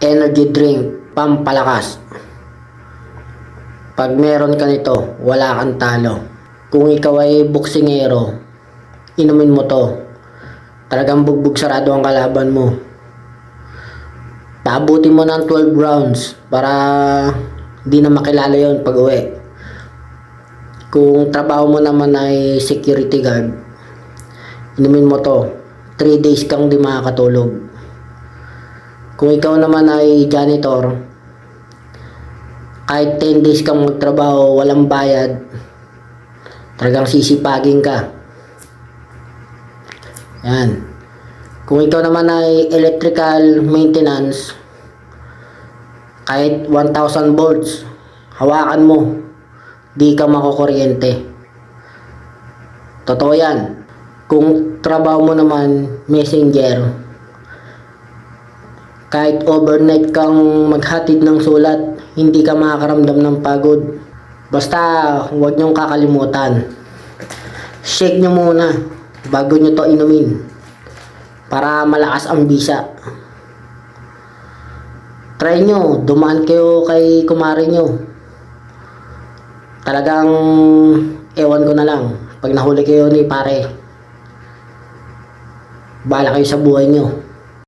Energy drink, pampalakas. Pag meron ka nito, wala kang talo. Kung ikaw ay boksingero, inumin mo to. Talagang bugbog sarado ang kalaban mo. Paabutin mo ng 12 rounds para di na makilala yon pag uwi. Kung trabaho mo naman ay security guard, inumin mo to. 3 days kang di makakatulog. Kung ikaw naman ay janitor, kahit 10 days kang magtrabaho, walang bayad, talagang sisipagin ka. Yan. Kung ikaw naman ay electrical maintenance, kahit 1,000 volts, hawakan mo, di ka makukuryente. Totoo yan. Kung trabaho mo naman messenger, kahit overnight kang maghatid ng sulat, hindi ka makakaramdam ng pagod. Basta huwag niyong kakalimutan, shake niyo muna bago niyo to inumin para malakas ang bisa. Try nyo, dumaan kayo kay kumare nyo. Talagang ewan ko na lang, pag nahuli kayo ni pare, bahala kayo sa buhay nyo.